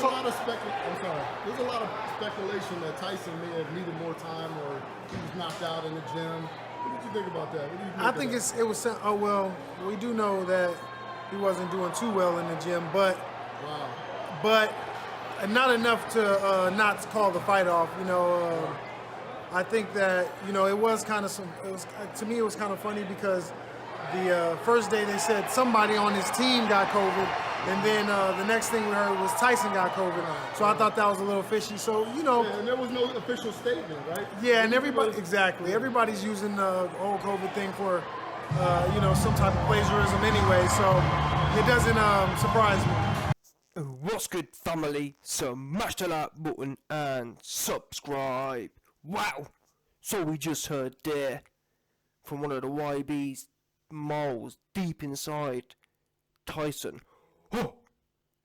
lot of There's a lot of speculation that Tyson may have needed more time, or he was knocked out in the gym. What did you think about that? What do you think it was. Oh well, we do know that he wasn't doing too well in the gym, but not enough to not call the fight off. You know, I think that it was kind of to me it was kind of funny because the first day they said somebody on his team got COVID, and then the next thing we heard was Tyson got COVID. So I thought that was a little fishy. So and there was no official statement, right? Yeah, and everybody's using the whole COVID thing for some type of plagiarism anyway. So it doesn't surprise me. What's good, family? Smash the like button and subscribe. Wow! So we just heard there from one of the YB's moles deep inside Tyson.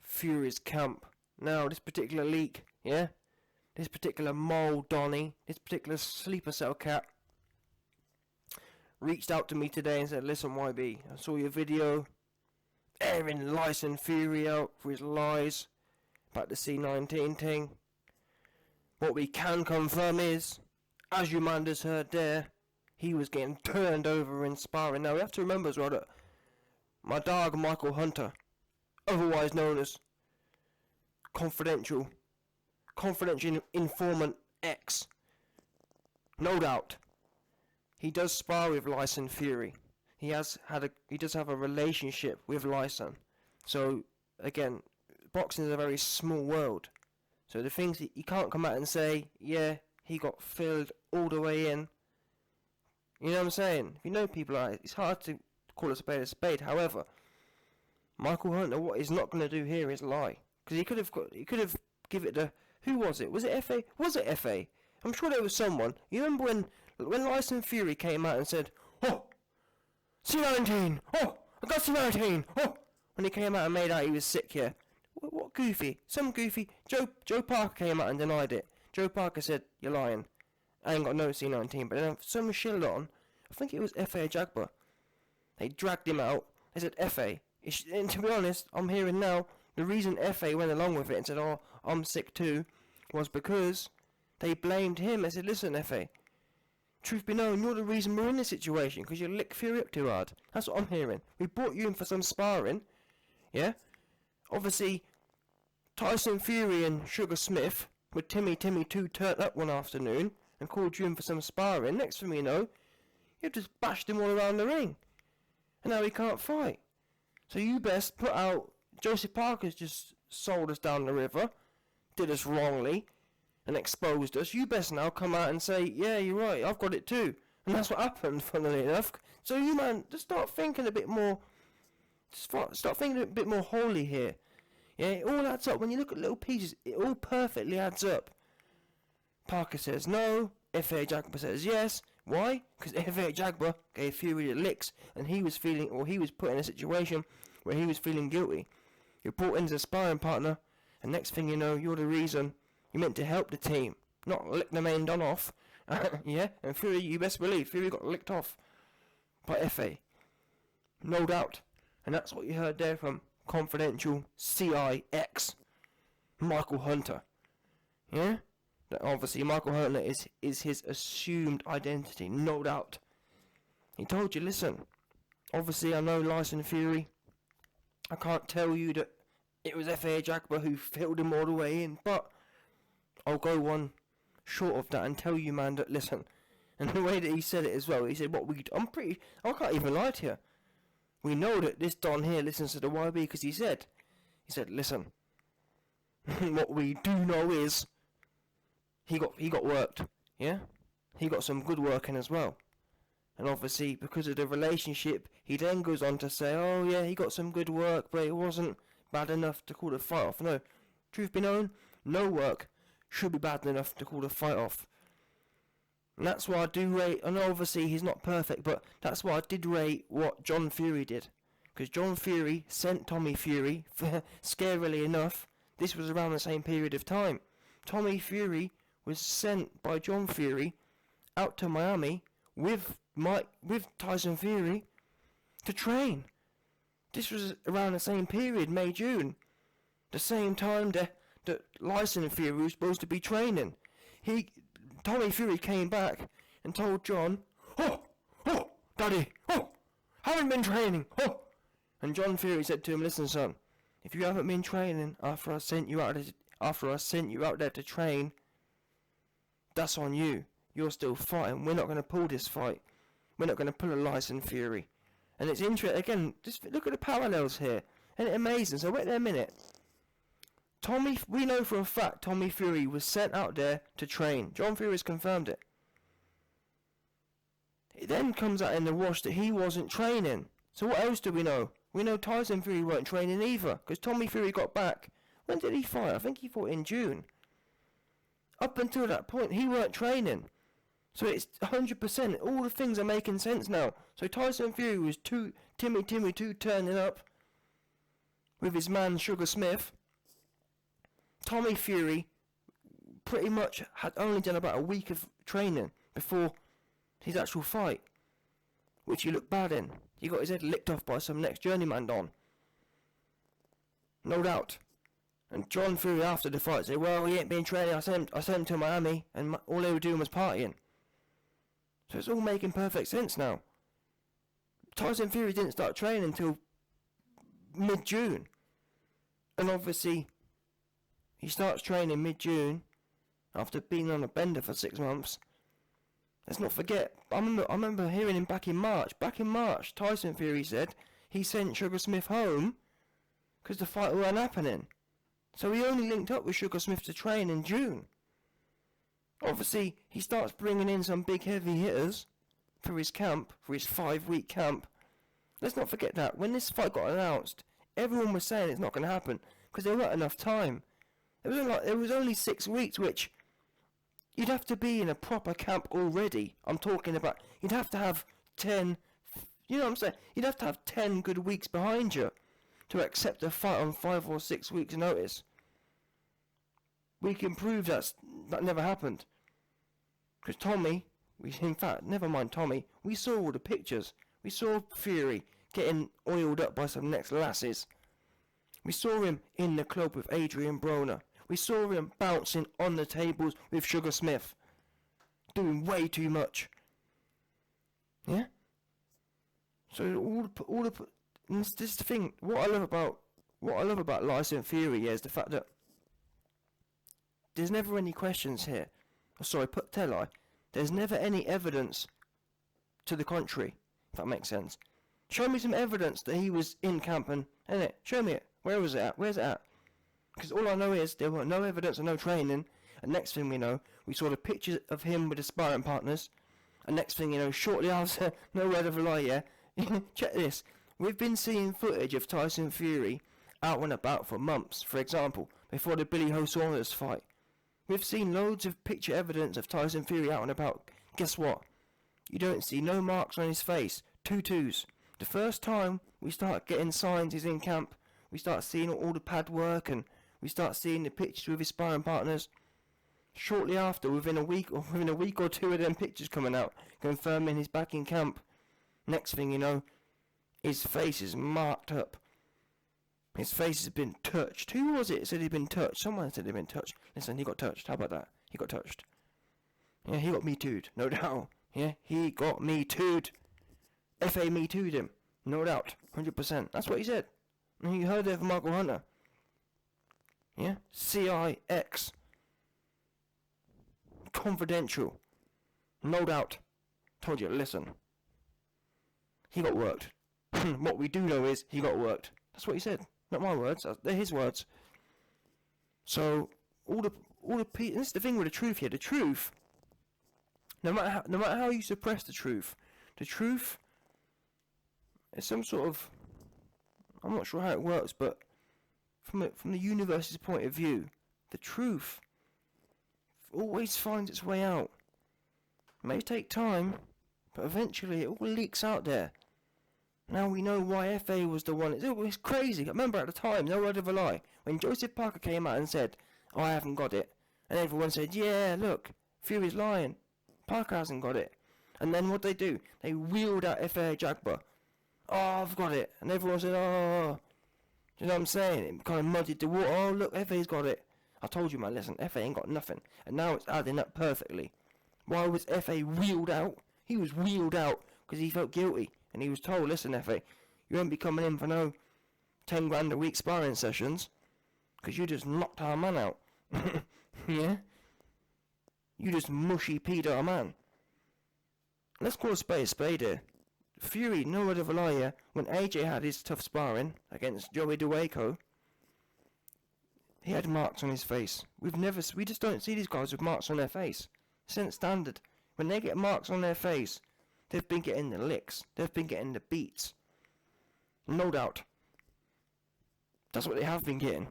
Fury's camp. Now, this particular leak, this particular mole Donny, this particular sleeper cell cat, reached out to me today and said, listen, YB, I saw your video airing Tyson Fury out for his lies about the C19 thing. What we can confirm is, as you man just heard there, he was getting turned over in sparring. Now we have to remember as well that my dog Michael Hunter, otherwise known as confidential informant-X, no doubt, he does spar with Tyson Fury. He does have a relationship with Tyson. So again, boxing is a very small world. So the things you can't come out and say, yeah, he got filled all the way in. You know what I'm saying? If you know people like it, it's hard to call a spade. However, Michael Hunter, what he's not going to do here is lie, because he could have give it to, who was it? Was it FA? Was it FA? I'm sure there was someone. You remember when Tyson Fury came out and said, "Oh, C19. Oh, I got C19. Oh," when he came out and made out he was sick here. What goofy? Some goofy. Joe Parker came out and denied it. Joe Parker said, "You're lying. I ain't got no C19." But then some shit on, I think it was FA Jagba. They dragged him out. They said FA. And to be honest, I'm hearing now the reason FA went along with it and said, "Oh, I'm sick too," was because they blamed him. They said, "Listen, FA, truth be known, you're the reason we're in this situation because you lick Fury up too hard." That's what I'm hearing. We brought you in for some sparring, yeah. Obviously, Tyson Fury and Sugar Smith with Timmy 2 turned up one afternoon and called you in for some sparring. Next thing you know, you've just bashed him all around the ring, and now he can't fight. So you best put out. Joseph Parker's just sold us down the river, did us wrongly, and exposed us. You best now come out and say, "Yeah, you're right, I've got it too." And that's what happened, funnily enough. So you, man, just start thinking a bit more. Start thinking a bit more holy here. Yeah, it all adds up. When you look at little pieces, it all perfectly adds up. Parker says no. FA Jagba says yes. Why? Because FA Jagba gave Fury the licks, and he was put in a situation where he was feeling guilty. You're brought in as a sparring partner, and next thing you know, you're the reason. You're meant to help the team, not lick the main don off. Yeah, and Fury, you best believe, Fury got licked off by FA. No doubt. And that's what you heard there from confidential CIX, Michael Hunter. Yeah? That obviously Michael Hunter is his assumed identity, no doubt. He told you, listen, obviously I know Tyson Fury. I can't tell you that it was FA Jagba who filled him all the way in, but I'll go one short of that and tell you, man, that listen. And the way that he said it as well, he said, I can't even lie to you. We know that this Don here listens to the YB because he said, listen, what we do know is he got worked, yeah? He got some good work in as well. And obviously, because of the relationship, he then goes on to say, oh yeah, he got some good work, but it wasn't bad enough to call the fight off. No, truth be known, no work should be bad enough to call the fight off. And that's why I do rate, and obviously he's not perfect, but that's why I did rate what John Fury did. Because John Fury sent Tommy Fury, scarily enough, this was around the same period of time. Tommy Fury was sent by John Fury out to Miami with Tyson Fury to train. This was around the same period, May, June. The same time that Lyson Fury was supposed to be training. Tommy Fury came back and told John, "Oh, Daddy, haven't been training, And John Fury said to him, "Listen, son, if you haven't been training after I sent you out there to train, that's on you. You're still fighting. We're not going to pull this fight. We're not going to pull a Lyson Fury." And it's interesting, again, just look at the parallels here. Isn't it amazing? So wait there a minute. We know for a fact Tommy Fury was sent out there to train. John Fury has confirmed it. It then comes out in the wash that he wasn't training. So what else do we know? We know Tyson Fury weren't training either, because Tommy Fury got back. When did he fight? I think he fought in June. Up until that point, he weren't training. So it's 100%. All the things are making sense now. So Tyson Fury was Timmy 2 turning up with his man Sugar Smith. Tommy Fury pretty much had only done about a week of training before his actual fight, which he looked bad in. He got his head licked off by some next journeyman Don. No doubt. And John Fury after the fight said, "Well, he ain't been training. I sent him to Miami, and all they were doing was partying." So it's all making perfect sense now. Tyson Fury didn't start training until mid-June. And obviously, he starts training mid-June after being on a bender for 6 months. Let's not forget, I remember hearing him back in March. Back in March, Tyson Fury said he sent Sugar Smith home because the fight weren't happening. So he only linked up with Sugar Smith to train in June. Obviously, he starts bringing in some big heavy hitters for his camp, for his 5-week camp. Let's not forget that. When this fight got announced, everyone was saying it's not going to happen because there weren't enough time. It was only 6 weeks, which you'd have to be in a proper camp already. I'm talking about, you'd have to have 10, you know what I'm saying? You'd have to have 10 good weeks behind you to accept a fight on 5 or 6 weeks' notice. We can prove that never happened. Because Tommy, in fact, never mind Tommy, we saw all the pictures. We saw Fury getting oiled up by some next lasses. We saw him in the club with Adrian Broner. We saw him bouncing on the tables with Sugar Smith. Doing way too much. Yeah? So this is the thing. What I love about Lyson Fury is the fact that there's never any questions here. There's never any evidence to the contrary, if that makes sense. Show me some evidence that he was in camp and, innit? Show me it. Where was it at? Where's it at? Because all I know is there were no evidence and no training. And next thing we know, we saw the pictures of him with his sparring partners. And next thing you know, shortly after, no word of a lie, yeah? Check this. We've been seeing footage of Tyson Fury out and about for months. For example, before the Billy Ho Saunders fight. We've seen loads of picture evidence of Tyson Fury out and about. Guess what? You don't see no marks on his face. 2-2s. The first time we start getting signs he's in camp, we start seeing all the pad work and we start seeing the pictures with his sparring partners. Shortly after, within a week or two of them pictures coming out, confirming he's back in camp. Next thing you know, his face is marked up. His face has been touched. Who was it said he'd been touched? Someone said he'd been touched. Listen, he got touched. How about that? He got touched. Yeah, he got me too'd. No doubt. Yeah, he got me too'd. FA me too'd him. No doubt. 100%. That's what he said. And you heard it from Michael Hunter. Yeah? C19. Confidential. No doubt. Told you, listen. He got worked. What we do know is he got worked. That's what he said. Not my words. They're his words. So all the this is the thing with the truth here. The truth, no matter how you suppress the truth is some sort of, I'm not sure how it works, but from the universe's point of view, the truth always finds its way out. It may take time, but eventually it all leaks out there. Now we know why FA was the one. It was crazy. I remember at the time, no word of a lie, when Joseph Parker came out and said, "Oh, I haven't got it," and everyone said, "Yeah, look, Fury's lying. Parker hasn't got it." And then what they do? They wheeled out FA Jagba. "Oh, I've got it," and everyone said, "Oh." Do you know what I'm saying? It kind of muddied the water. "Oh, look, FA's got it." I told you, man, listen, FA ain't got nothing. And now it's adding up perfectly. Why was FA wheeled out? He was wheeled out because he felt guilty. And he was told, listen, FA, you won't be coming in for no 10 grand a week sparring sessions because you just knocked our man out. Yeah? You just mushy peed our man. Let's call a spade here. Fury, no word of a lie here, when AJ had his tough sparring against Joey DeWaco, he had marks on his face. We just don't see these guys with marks on their face. Since standard. When they get marks on their face, they've been getting the licks. They've been getting the beats. No doubt. That's what they have been getting.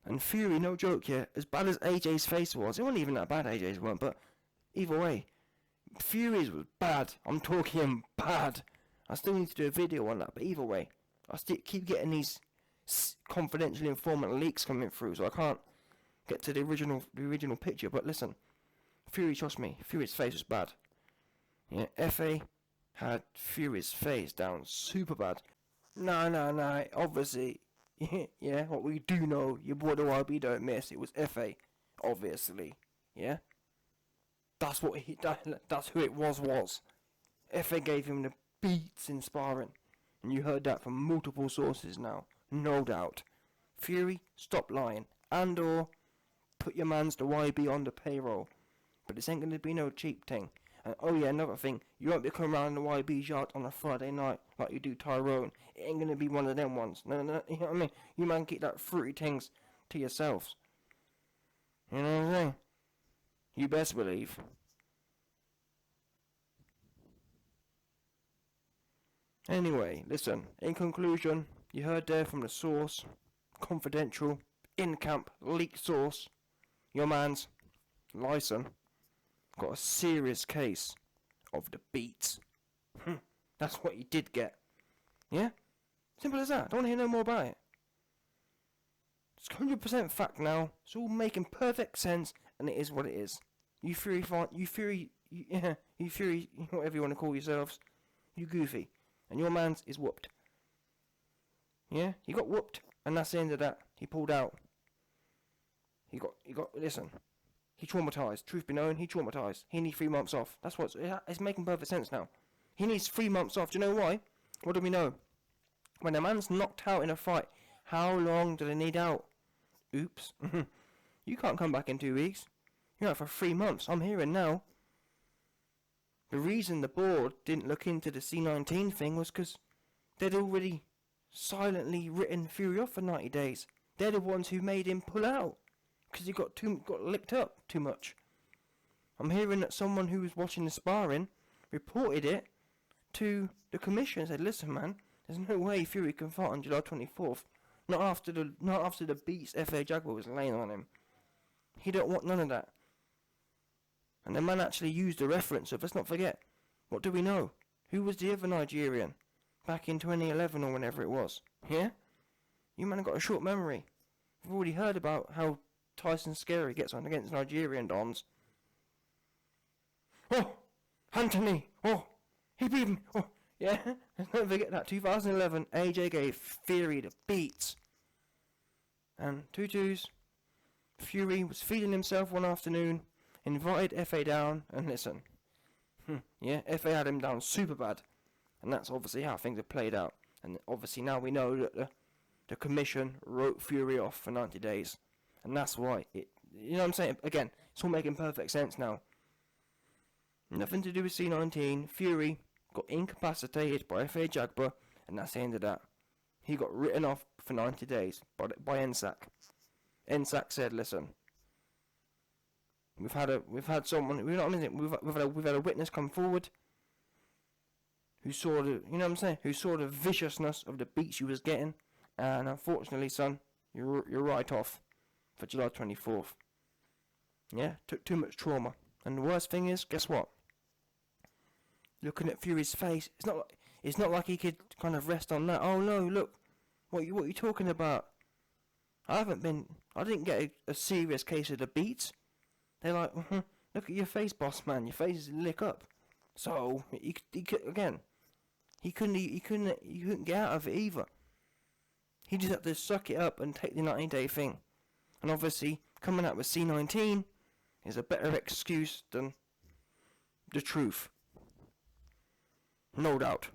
And Fury, no joke here, as bad as AJ's face was, it wasn't even that bad, AJ's weren't, but either way, Fury's was bad. I'm talking bad. I still need to do a video on that, but either way, I still keep getting these confidential informant leaks coming through, so I can't get to the original picture. But listen, Fury, trust me, Fury's face was bad. Yeah, FA had Fury's face down super bad. No, obviously, yeah, what we do know, your boy the YB don't miss, it was FA, obviously, yeah? That's who it was. FA gave him the beats in sparring, and you heard that from multiple sources now, no doubt. Fury, stop lying, and or put your mans the YB on the payroll, but this ain't gonna be no cheap thing. And oh yeah, another thing, you won't be coming around the YB's yard on a Friday night like you do Tyrone. It ain't gonna be one of them ones. No, you know what I mean? You man keep that fruity things to yourselves. You know what I'm saying? You best believe. Anyway, listen, in conclusion, you heard there from the source, confidential, in-camp, leaked source, your man's, Lyson, got a serious case of the beats. That's what he did get. Yeah? Simple as that. Don't want to hear no more about it. It's 100% fact now. It's all making perfect sense, and it is what it is. You Fury, whatever you want to call yourselves, you goofy. And your man's is whooped. Yeah? He got whooped, and that's the end of that. He pulled out. Listen. He traumatised. Truth be known, he traumatised. He needs 3 months off. That's what's... It's making perfect sense now. He needs 3 months off. Do you know why? What do we know? When a man's knocked out in a fight, how long do they need out? Oops. You can't come back in 2 weeks. You're out for 3 months. I'm hearing now. The reason the board didn't look into the C19 thing was because they'd already silently written Fury off for 90 days. They're the ones who made him pull out. Because he got licked up too much. I'm hearing that someone who was watching the sparring reported it to the commission and said, listen man, there's no way Fury can fight on July 24th. Not after the beats FA Jaguar was laying on him. He don't want none of that. And the man actually used a reference of, let's not forget, what do we know? Who was the other Nigerian? Back in 2011 or whenever it was. Yeah? You man have got a short memory. You've already heard about how Tyson Scary gets on against Nigerian dons. Oh! Anthony! Oh! He beat him! Oh! Yeah? Don't forget that. 2011, AJ gave Fury the beats. And 2-2s. Fury was feeding himself one afternoon, invited FA down, and listen. Yeah, FA had him down super bad. And that's obviously how things have played out. And obviously now we know that the commission wrote Fury off for 90 days. And that's why you know what I'm saying? Again, it's all making perfect sense now. Nothing to do with C19. Fury got incapacitated by FA Jaguar, and that's the end of that. He got written off for 90 days by NSAC. NSAC said, listen, we've had someone, you know what I mean? We've had a witness come forward who saw the, you know what I'm saying? Who saw the viciousness of the beats you was getting, and unfortunately, son, you're right off for July 24th. Yeah, took too much trauma. And the worst thing is, guess what? Looking at Fury's face, it's not like he could kind of rest on that. Oh no, look, what you talking about? I didn't get a serious case of the beats. They're like, look at your face, boss man, your face is lit up. So he couldn't get out of it either. He just had to suck it up and take the 90-day thing. And obviously, coming out with C19 is a better excuse than the truth. No doubt.